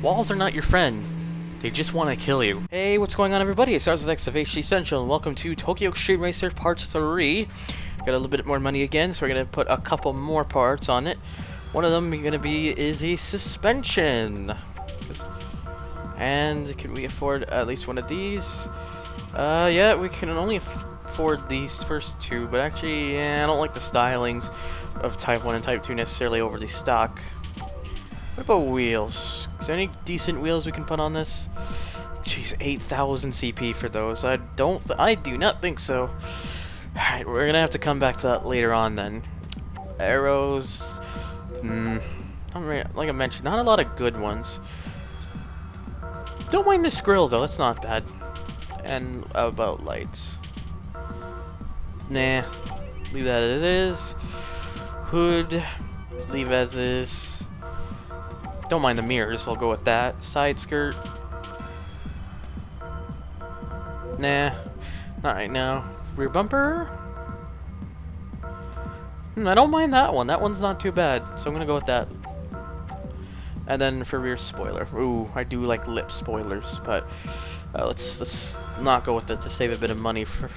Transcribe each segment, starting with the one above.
Walls are not your friend. They just want to kill you. Hey, what's going on, everybody? It's X of HD Central, and welcome to Tokyo Xtreme Racer Part 3. Got a little bit more money again, so we're going to put a couple more parts on it. One of them going to be is a suspension. And can we afford at least one of these? Yeah, we can only afford these first two, but actually, yeah, I don't like the stylings of Type 1 and Type 2 necessarily overly stock. What about wheels? Is there any decent wheels we can put on this? Jeez, 8,000 CP for those. I do not think so. Alright, we're gonna have to come back to that later on then. Arrows, like I mentioned, not a lot of good ones. Don't mind this grill though, that's not bad. And how about lights? Nah, leave that as is. Hood, leave as is. Don't mind the mirrors, I'll go with that. Side skirt. Nah, not right now. Rear bumper. I don't mind that one. That one's not too bad, so I'm gonna go with that. And then for rear spoiler. Ooh, I do like lip spoilers, but let's not go with it to save a bit of money for.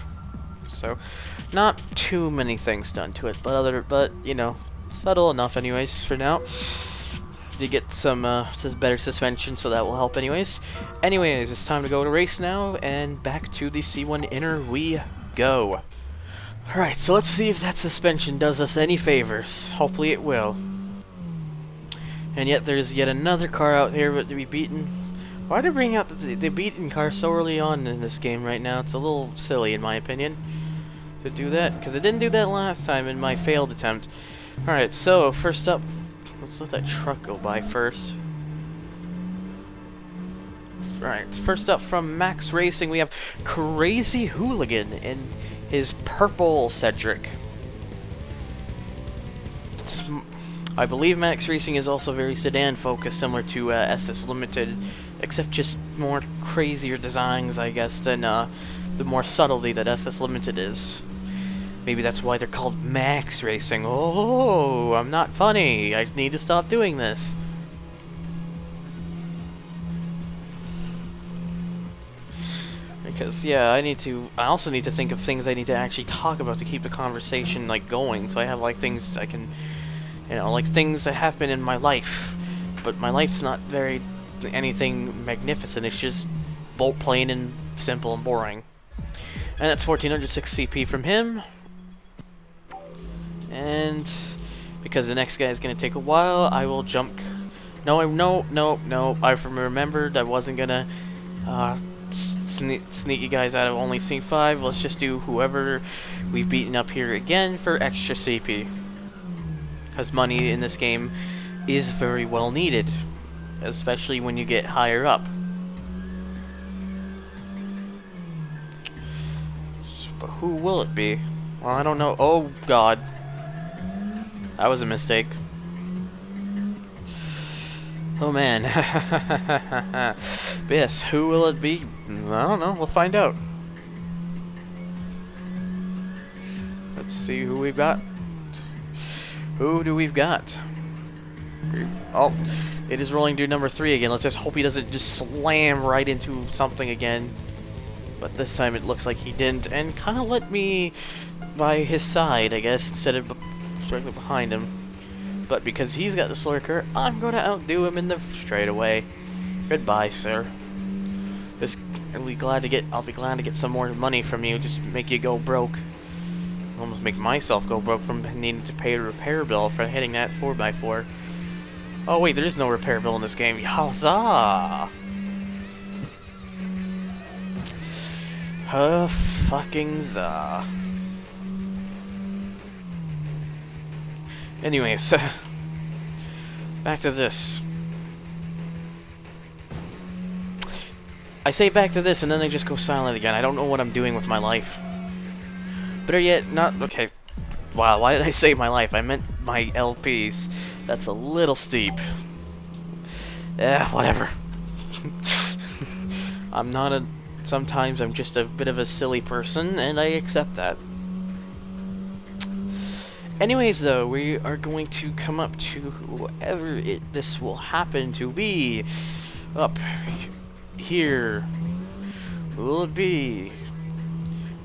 So, not too many things done to it, but you know, subtle enough anyways for now. To get some better suspension, so that will help anyways. Anyways, it's time to go to race now, and back to the C1 Inner we go. Alright, so let's see if that suspension does us any favors. Hopefully it will. And yet there's yet another car out here to be beaten. Why do they bring out the beaten car so early on in this game right now? It's a little silly in my opinion to do that, because it didn't do that last time in my failed attempt. Alright, so first up, let's let that truck go by first. Alright, first up from Max Racing, we have Crazy Hooligan in his purple Cedric. I believe Max Racing is also very sedan focused, similar to SS Limited, except just more crazier designs, I guess, than the more subtlety that SS Limited is. Maybe that's why they're called Max Racing. Oh, I'm not funny. I need to stop doing this. Because, yeah, I also need to think of things I need to actually talk about to keep the conversation, like, going. So I have, like, things I can, you know, like, things that happen in my life. But my life's not very anything magnificent. It's just plain and simple and boring. And that's 1406 CP from him. And because the next guy is going to take a while, I will jump. No, I remembered I wasn't going to sneak you guys out of only C5. Let's just do whoever we've beaten up here again for extra CP. Because money in this game is very well needed, especially when you get higher up. But who will it be? Well, I don't know. Oh, God. That was a mistake. Oh, man. Yes, who will it be? I don't know. We'll find out. Let's see who we've got. Who do we've got? Oh, it is rolling to number 3 again. Let's just hope he doesn't just slam right into something again. But this time it looks like he didn't, and kind of let me by his side, I guess, instead of directly behind him. But because he's got the slower car, I'm going to outdo him in the straightaway. Goodbye, sir. I'll be glad to get some more money from you. Just make you go broke. Almost make myself go broke from needing to pay a repair bill for hitting that 4x4. Oh wait, there is no repair bill in this game. Huzzah! Fucking za. Anyways, back to this. I say back to this and then I just go silent again. I don't know what I'm doing with my life. Better yet, not... Okay. Wow, why did I say my life? I meant my LPs. That's a little steep. Yeah, whatever. Sometimes I'm just a bit of a silly person, and I accept that. Anyways, though, we are going to come up to whoever this will happen to be. Up here. Who will it be?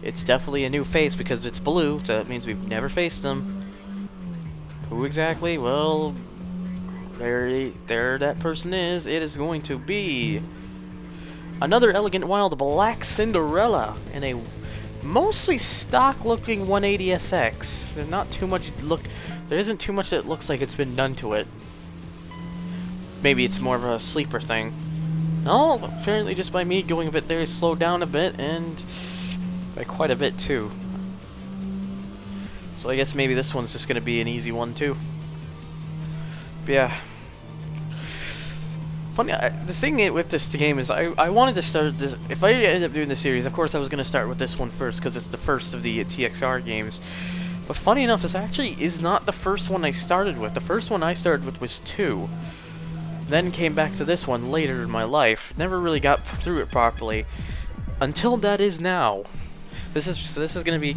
It's definitely a new face because it's blue, so that means we've never faced them. Who exactly? Well, there that person is. It is going to be another Elegant Wild Black Cinderella in a mostly stock-looking 180SX. There's not too much there isn't too much that looks like it's been done to it. Maybe it's more of a sleeper thing. No, apparently just by me going a bit there, slowed down a bit, and by quite a bit too. So I guess maybe this one's just gonna be an easy one too. But yeah. Funny, the thing with this game is I wanted to start this. If I end up doing the series, of course I was gonna start with this one first because it's the first of the TXR games. But funny enough, this actually is not the first one I started with. The first one I started with was 2. Then came back to this one later in my life. Never really got through it properly until that is now. This is gonna be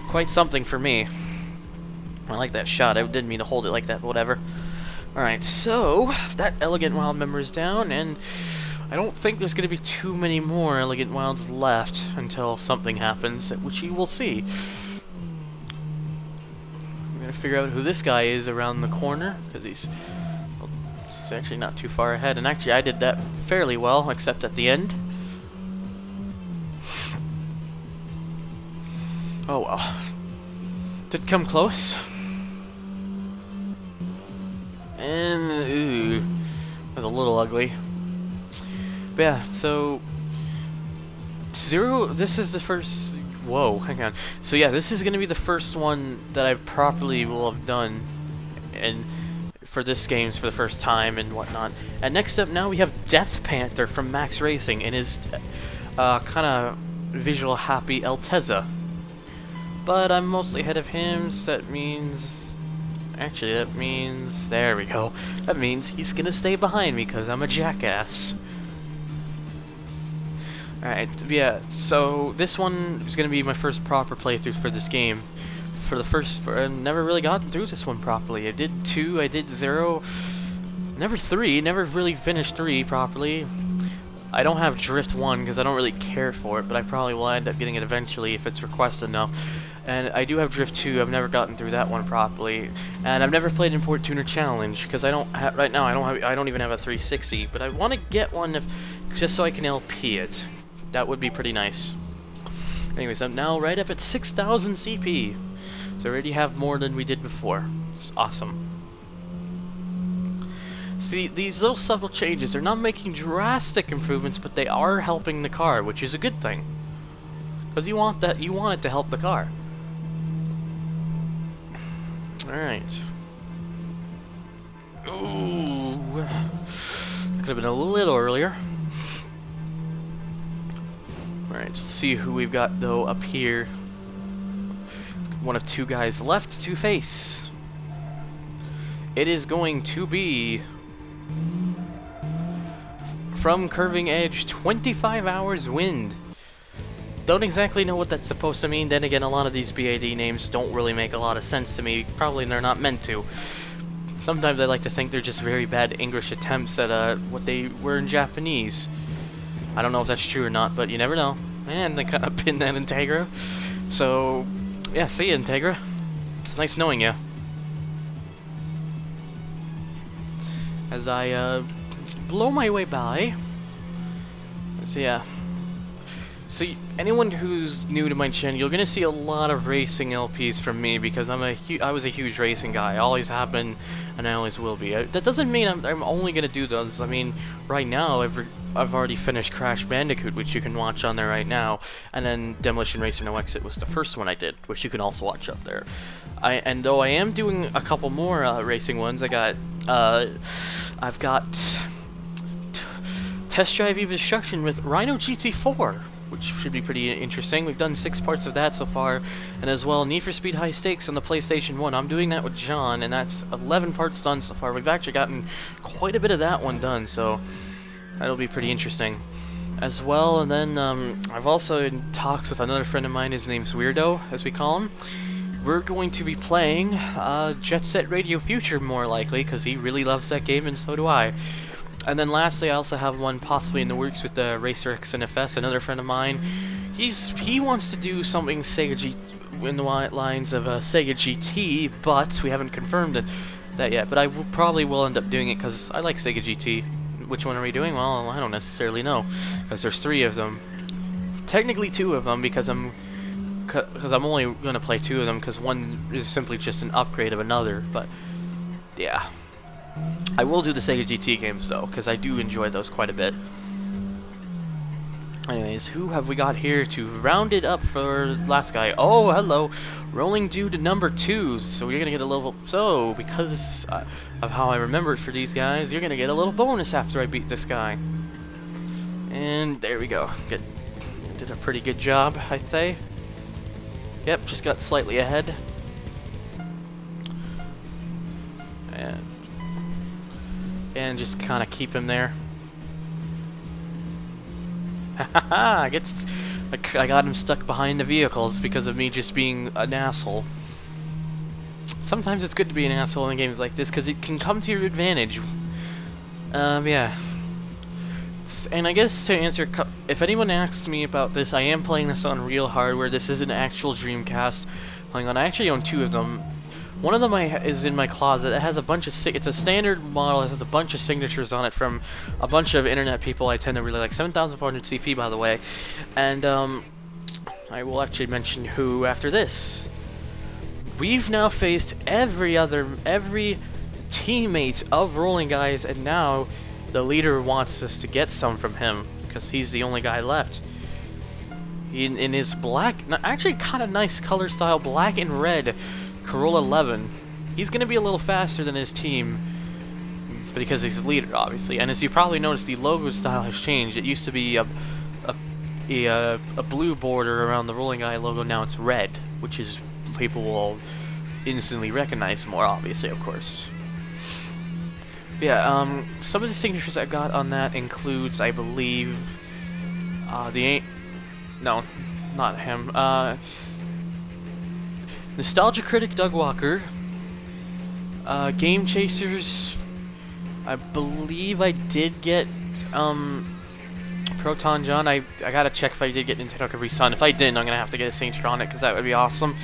quite something for me. I like that shot. I didn't mean to hold it like that, but whatever. Alright, so that Elegant Wild member is down, and I don't think there's gonna be too many more Elegant Wilds left until something happens, which you will see. I'm gonna figure out who this guy is around the corner, because he's actually not too far ahead, and actually I did that fairly well, except at the end. Oh well. Did come close. And, ooh, that was a little ugly. But yeah, so, this is the first, whoa, hang on. So yeah, this is going to be the first one that I properly will have done, and for this games for the first time and whatnot. And next up now we have Death Panther from Max Racing and his kind of visual happy Altezza. But I'm mostly ahead of him, so that means... Actually, that means... There we go. That means he's gonna stay behind me because I'm a jackass. Alright, yeah, so this one is gonna be my first proper playthrough for this game. I never really got through this one properly. I did 2, I did 0, never 3, never really finished 3 properly. I don't have Drift 1 because I don't really care for it, but I probably will end up getting it eventually if it's requested enough. And I do have Drift 2, I've never gotten through that one properly. And I've never played Import Tuner Challenge because I don't have, right now I don't even have a 360, but I want to get one just so I can LP it. That would be pretty nice. Anyways, I'm now right up at 6,000 CP. So I already have more than we did before. It's awesome. See, these little subtle changes, they're not making drastic improvements, but they are helping the car, which is a good thing. Because you want it to help the car. Alright. Ooh. Could have been a little earlier. Alright, let's see who we've got, though, up here. One of 2 guys left to face. It is going to be from Curving Edge, 25 Hours Wind. Don't exactly know what that's supposed to mean. Then again, a lot of these BAD names don't really make a lot of sense to me. Probably they're not meant to. Sometimes I like to think they're just very bad English attempts at what they were in Japanese. I don't know if that's true or not, but you never know. And they kind of pinned that Integra. So... yeah, see you, Integra. It's nice knowing you. As I blow my way by. So yeah. So anyone who's new to my channel, you're gonna see a lot of racing LPs from me because I was a huge racing guy. I always have been, and I always will be. That doesn't mean I'm only gonna do those. I mean, right now I've already finished Crash Bandicoot, which you can watch on there right now, and then Demolition Racer No Exit was the first one I did, which you can also watch up there. And though I am doing a couple more racing ones, I've got Test Drive Eve Destruction with Rhino GT4, which should be pretty interesting. We've done 6 parts of that so far, and as well Need for Speed High Stakes on the PlayStation 1. I'm doing that with John, and that's 11 parts done so far. We've actually gotten quite a bit of that one done, so that'll be pretty interesting. As well, and then I've also in talks with another friend of mine, his name's Weirdo, as we call him. We're going to be playing Jet Set Radio Future, more likely, because he really loves that game, and so do I. And then lastly, I also have one possibly in the works with the Racer X NFS, another friend of mine. He wants to do something Sega G in the lines of Sega GT, but we haven't confirmed that yet. But I probably will end up doing it because I like Sega GT. Which one are we doing? Well, I don't necessarily know because there's 3 of them. Technically 2 of them because I'm only gonna play 2 of them because one is simply just an upgrade of another. But yeah. I will do the Sega GT games though, because I do enjoy those quite a bit. Anyways, who have we got here to round it up for last guy? Oh, hello, Rolling Dude number 2. So you're gonna get a little. So because of how I remember it for these guys, you're gonna get a little bonus after I beat this guy. And there we go. Did a pretty good job, I'd say. Yep, just got slightly ahead. And just kind of keep him there. I got him stuck behind the vehicles because of me just being an asshole. Sometimes it's good to be an asshole in games like this because it can come to your advantage. Yeah. And I guess to answer, if anyone asks me about this, I am playing this on real hardware. This is an actual Dreamcast playing on. I actually own 2 of them. One of them is in my closet. It has a bunch of it's a standard model. It has a bunch of signatures on it from a bunch of internet people I tend to really like. 7400 CP, by the way. And I will actually mention who after this. We've now faced every teammate of Rolling Guys, and now the leader wants us to get some from him because he's the only guy left. In his black, actually kind of nice color style, black and red Corolla 11. He's going to be a little faster than his team because he's the leader, obviously. And as you probably noticed, the logo style has changed. It used to be a blue border around the Rolling Guy logo. Now it's red, which is people will instantly recognize more, obviously, of course. Yeah, some of the signatures I got on that includes, I believe, no, not him. Nostalgia Critic Doug Walker, Game Chasers, I believe I did get Proton John. I gotta check if I did get Nintendo Capri Sun. If I didn't, I'm gonna have to get a signature on it because that would be awesome.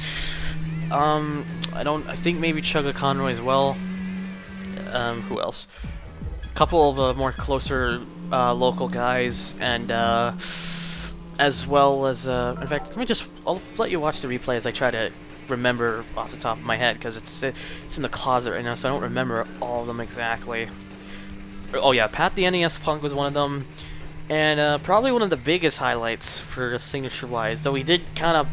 I think maybe Chugga Conroy as well. Who else? A couple of more closer local guys, and as well as in fact, I'll let you watch the replay as I try to remember off the top of my head because it's in the closet right now, so I don't remember all of them exactly. Oh yeah, Pat the NES Punk was one of them, and probably one of the biggest highlights for signature wise, though he did kind of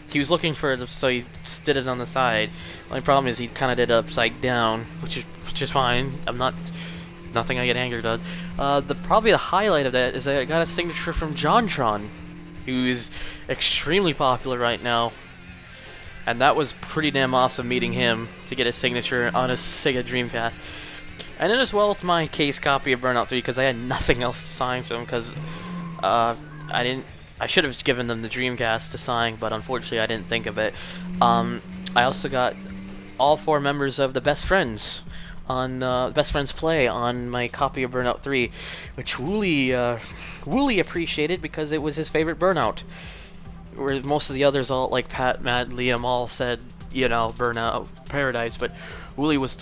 he was looking for it, so he just did it on the side. The only problem is he kind of did it upside down, which is fine. Nothing I get angered at. Probably the highlight of that is I got a signature from JonTron, who is extremely popular right now. And that was pretty damn awesome meeting him to get a signature on a Sega Dreamcast. And then as well with my case copy of Burnout 3 because I had nothing else to sign for them because I should have given them the Dreamcast to sign, but unfortunately I didn't think of it. I also got all 4 members of the Best Friends on Best Friends Play on my copy of Burnout 3, which Wooly appreciated because it was his favorite Burnout. Where most of the others, all like Pat, Matt, Liam, all said, you know, Burnout, Paradise, but Wooly was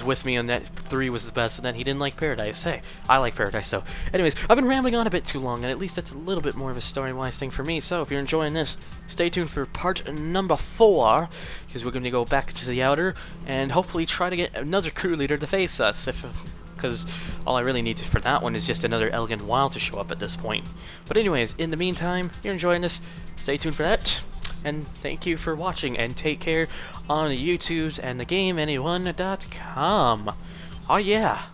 with me on that 3 was the best, and then he didn't like Paradise. Hey, I like Paradise, so. Anyways, I've been rambling on a bit too long, and at least that's a little bit more of a story-wise thing for me, so if you're enjoying this, stay tuned for part number 4, because we're going to go back to the outer, and hopefully try to get another crew leader to face us, because all I really need for that one is just another Elegant Wild to show up at this point. But anyways, in the meantime, if you're enjoying this, stay tuned for that. And thank you for watching, and take care on the YouTubes and the GameAnyone.com. Oh yeah!